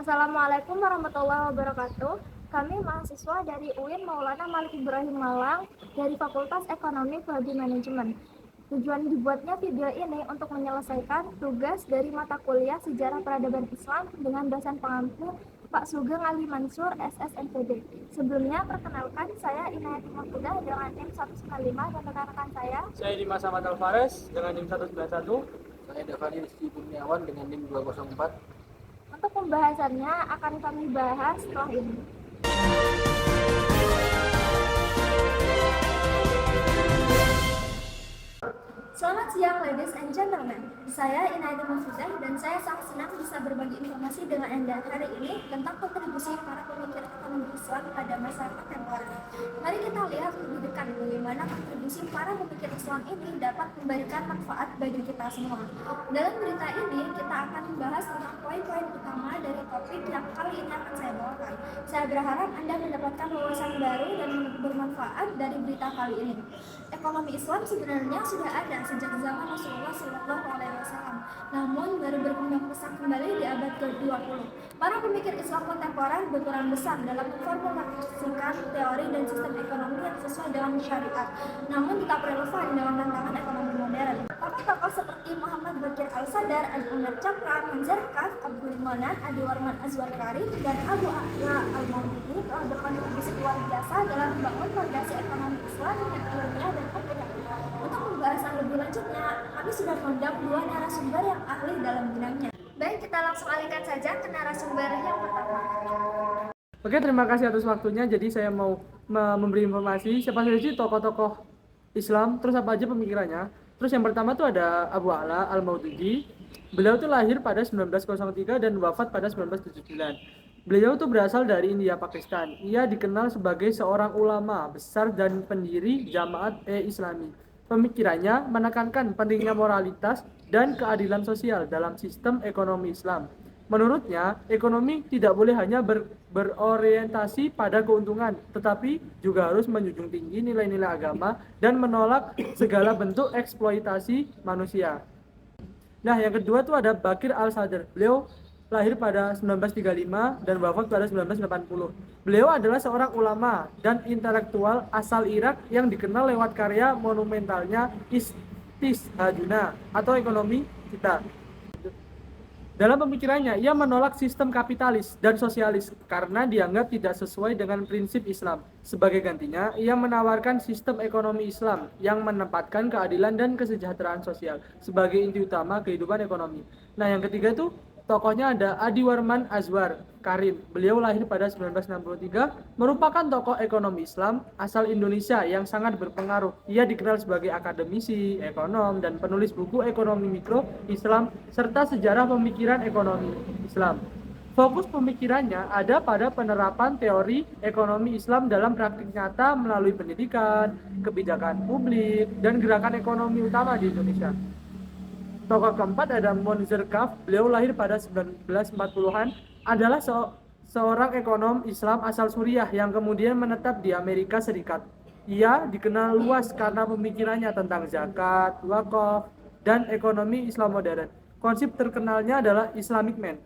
Assalamualaikum warahmatullahi wabarakatuh. Kami mahasiswa dari UIN Maulana Malik Ibrahim Malang dari Fakultas Ekonomi Prodi Manajemen. Tujuan dibuatnya video ini untuk menyelesaikan tugas dari mata kuliah Sejarah Peradaban Islam dengan dosen pengampu Pak Sugeng Ali Mansur, SSNPB. Sebelumnya, perkenalkan saya Inayati Mahfudah dengan NIM 195 dan rekan-rekan saya. Saya Dimas Ahmad Alvarez dengan NIM 191. Saya Davani Rizky Kurniawan dengan NIM 204. Untuk pembahasannya akan kami bahas setelah ini. Selamat siang ladies and gentlemen. Saya Inayati Mahfudah dan saya sangat senang bisa berbagi informasi dengan Anda hari ini tentang kontribusi para pemikir ekonomi Islam pada masa kontemporer. Mari kita lihat lebih dekat bagaimana kontribusi para pemikir Islam ini dapat memberikan manfaat bagi kita semua. Dalam berita ini kita akan membahas tentang poin-poin utama dari topik yang kali ini akan saya bawakan. Saya berharap Anda mendapatkan wawasan baru dan bermanfaat dari berita kali ini. Ekonomi Islam sebenarnya sudah ada sejak zaman Rasulullah SAW, namun baru berkembang pesat kembali di abad ke-20. Para pemikir Islam kontemporer berperan besar dalam memformulasikan teori dan sistem ekonomi yang sesuai dengan syariat, namun tetap relevan dengan tantangan ekonomi modern. Tokoh-tokoh seperti Muhammad Baqir Al-Sadar, Umar Chapra, Manzar Kaf, Abdul Manan, Adi Warman Azwarkari, dan Abu A'la Al-Maududi telah berkontribusi luar biasa dalam membangun fondasi ekonomi Islam yang ilmiah dan populer. Untuk pembahasan lebih lanjutnya, kami sudah mengundang dua narasumber yang ahli dalam bidangnya. Baik, kita langsung alihkan saja ke narasumber yang pertama. Oke, terima kasih atas waktunya. Jadi saya mau memberi informasi siapa saja sih tokoh-tokoh Islam, terus apa aja pemikirannya. Terus yang pertama tuh ada Abu A'la Al-Maududi. Beliau tuh lahir pada 1903 dan wafat pada 1979. Beliau tuh berasal dari India, Pakistan. Ia dikenal sebagai seorang ulama besar dan pendiri Jamaat-e-Islami. Pemikirannya menekankan pentingnya moralitas dan keadilan sosial dalam sistem ekonomi Islam. Menurutnya, ekonomi tidak boleh hanya berorientasi pada keuntungan, tetapi juga harus menjunjung tinggi nilai-nilai agama dan menolak segala bentuk eksploitasi manusia. Nah, yang kedua tuh ada Baqir Al-Sadar. Beliau lahir pada 1935 dan wafat pada 1980. Beliau adalah seorang ulama dan intelektual asal Irak yang dikenal lewat karya monumentalnya Istishhaduna atau Ekonomi Kita. Dalam pemikirannya, ia menolak sistem kapitalis dan sosialis karena dianggap tidak sesuai dengan prinsip Islam. Sebagai gantinya, ia menawarkan sistem ekonomi Islam yang menempatkan keadilan dan kesejahteraan sosial sebagai inti utama kehidupan ekonomi. Nah, yang ketiga itu tokohnya ada Adi Warman Azwar Karim. Beliau lahir pada 1963, merupakan tokoh ekonomi Islam asal Indonesia yang sangat berpengaruh. Ia dikenal sebagai akademisi, ekonom, dan penulis buku ekonomi mikro Islam serta sejarah pemikiran ekonomi Islam. Fokus pemikirannya ada pada penerapan teori ekonomi Islam dalam praktik nyata melalui pendidikan, kebijakan publik, dan gerakan ekonomi utama di Indonesia. Tokoh keempat ada Manzar Kaf. Beliau lahir pada 1940-an, adalah seorang ekonom Islam asal Suriah yang kemudian menetap di Amerika Serikat. Ia dikenal luas karena pemikirannya tentang zakat, wakaf, dan ekonomi Islam modern. Konsep terkenalnya adalah Islamic Man,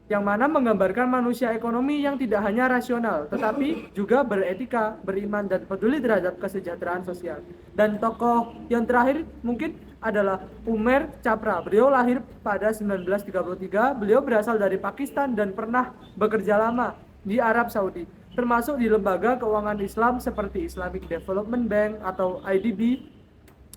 yang mana menggambarkan manusia ekonomi yang tidak hanya rasional, tetapi juga beretika, beriman, dan peduli terhadap kesejahteraan sosial. Dan tokoh yang terakhir mungkin adalah Umar Chapra. Beliau lahir pada 1933. Beliau berasal dari Pakistan dan pernah bekerja lama di Arab Saudi, termasuk di lembaga keuangan Islam seperti Islamic Development Bank atau IDB.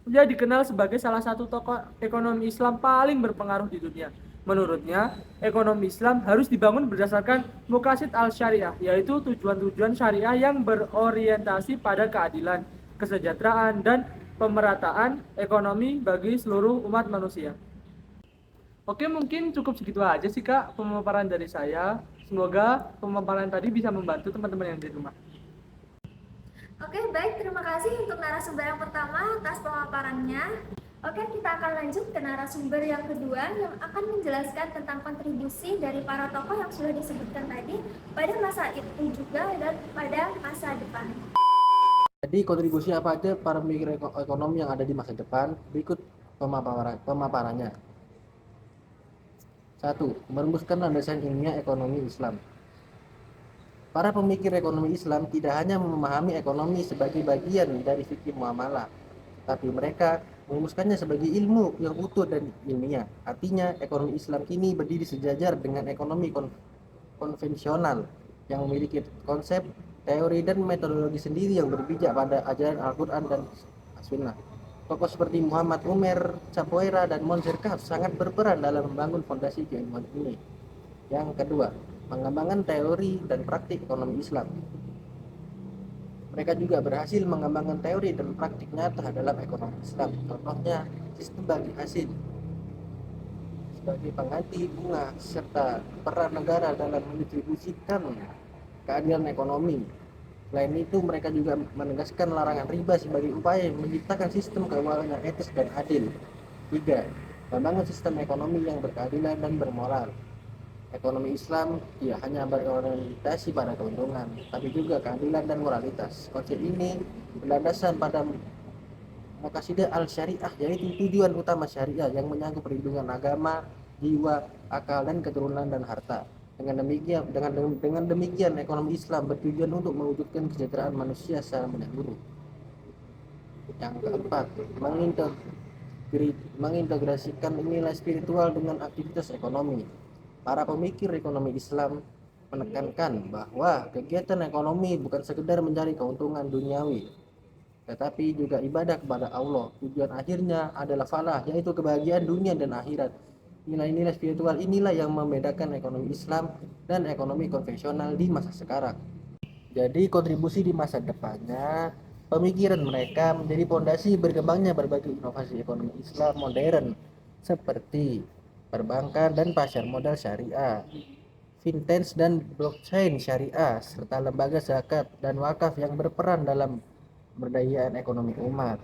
Dia dikenal sebagai salah satu tokoh ekonomi Islam paling berpengaruh di dunia. Menurutnya, ekonomi Islam harus dibangun berdasarkan Muqasid al-Syariah, yaitu tujuan-tujuan syariah yang berorientasi pada keadilan, kesejahteraan, dan pemerataan ekonomi bagi seluruh umat manusia. Oke, mungkin cukup segitu aja sih Kak pemaparan dari saya. Semoga pemaparan tadi bisa membantu teman-teman yang di rumah. Oke, baik, terima kasih untuk narasumber yang pertama atas pemaparannya. Oke, kita akan lanjut ke narasumber yang kedua yang akan menjelaskan tentang kontribusi dari para tokoh yang sudah disebutkan tadi pada masa itu juga dan pada masa depan. Jadi kontribusi apa aja para pemikir ekonomi yang ada di masa depan? Berikut pemaparannya. 1. Merumuskan landasan ilmiah ekonomi Islam. Para pemikir ekonomi Islam tidak hanya memahami ekonomi sebagai bagian dari fikih muamalah, tapi mereka merumuskannya sebagai ilmu yang utuh dan ilmiah. Artinya, ekonomi Islam kini berdiri sejajar dengan ekonomi konvensional yang memiliki konsep, teori, dan metodologi sendiri yang berpijak pada ajaran Al-Quran dan As-Sunnah. Tokoh seperti Muhammad Umar Capoeira dan Monzer Kaf sangat berperan dalam membangun fondasi keilmuan ini. Yang kedua, mengembangkan teori dan praktik ekonomi Islam. Mereka juga berhasil mengembangkan teori dan praktik nyata dalam ekonomi Islam. Contohnya, sistem bagi hasil sebagai pengganti bunga serta peran negara dalam mendistribusikan keadilan ekonomi. Selain itu, mereka juga menegaskan larangan riba sebagai upaya menciptakan sistem keuangan yang etis dan adil. 3. Membangun sistem ekonomi yang berkeadilan dan bermoral. Ekonomi Islam tidak hanya berorientasi pada keuntungan, tapi juga keadilan dan moralitas. Konsep ini berlandasan pada Maqasidah al-Syariah, yaitu tujuan utama syariah yang menyangkut perlindungan agama, jiwa, akal, dan keturunan dan harta. Dengan demikian, ekonomi Islam bertujuan untuk mewujudkan kesejahteraan manusia secara menyeluruh. Yang keempat, mengintegrasikan nilai spiritual dengan aktivitas ekonomi. Para pemikir ekonomi Islam menekankan bahwa kegiatan ekonomi bukan sekedar mencari keuntungan duniawi, tetapi juga ibadah kepada Allah. Tujuan akhirnya adalah falah, yaitu kebahagiaan dunia dan akhirat. Nilai-nilai spiritual inilah yang membedakan ekonomi Islam dan ekonomi konvensional di masa sekarang. Jadi kontribusi di masa depannya, pemikiran mereka menjadi fondasi berkembangnya berbagai inovasi ekonomi Islam modern seperti perbankan dan pasar modal syariah, fintech dan blockchain syariah, serta lembaga zakat dan wakaf yang berperan dalam pemberdayaan ekonomi umat.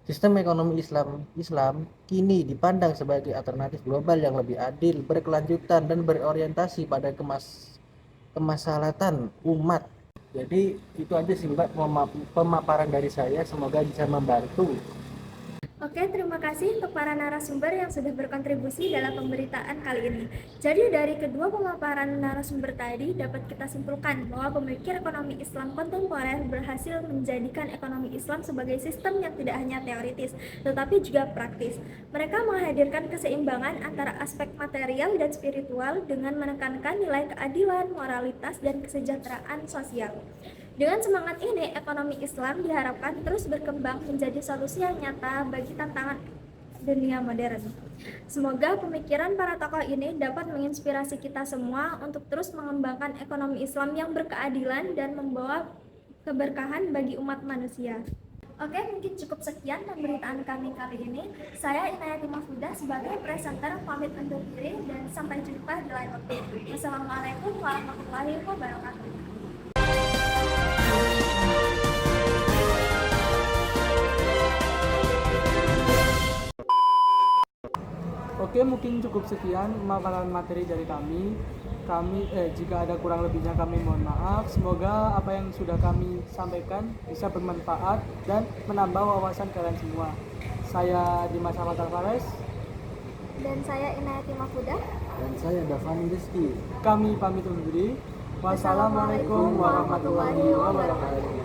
Sistem ekonomi Islam kini dipandang sebagai alternatif global yang lebih adil, berkelanjutan, dan berorientasi pada kemaslahatan umat. Jadi itu aja sih Mbak pemaparan dari saya, semoga bisa membantu. Oke, terima kasih untuk para narasumber yang sudah berkontribusi dalam pemberitaan kali ini. Jadi dari kedua pemaparan narasumber tadi dapat kita simpulkan bahwa pemikir ekonomi Islam kontemporer berhasil menjadikan ekonomi Islam sebagai sistem yang tidak hanya teoritis, tetapi juga praktis. Mereka menghadirkan keseimbangan antara aspek material dan spiritual dengan menekankan nilai keadilan, moralitas, dan kesejahteraan sosial. Dengan semangat ini, ekonomi Islam diharapkan terus berkembang menjadi solusi yang nyata bagi tantangan dunia modern. Semoga pemikiran para tokoh ini dapat menginspirasi kita semua untuk terus mengembangkan ekonomi Islam yang berkeadilan dan membawa keberkahan bagi umat manusia. Oke, mungkin cukup sekian pemberitaan kami kali ini. Saya Inayati Mahfudah sebagai presenter pamit undur diri dan sampai jumpa di lain waktu. Wassalamualaikum warahmatullahi wabarakatuh. Oke, mungkin cukup sekian pemaparan materi dari kami. Jika ada kurang lebihnya kami mohon maaf. Semoga apa yang sudah kami sampaikan bisa bermanfaat dan menambah wawasan kalian semua. Saya Dimas Ahmad Alvarez. Dan saya Inayati Mahfudah. Dan saya Davani Rizky. Kami pamit undur diri. Wassalamualaikum warahmatullahi wabarakatuh.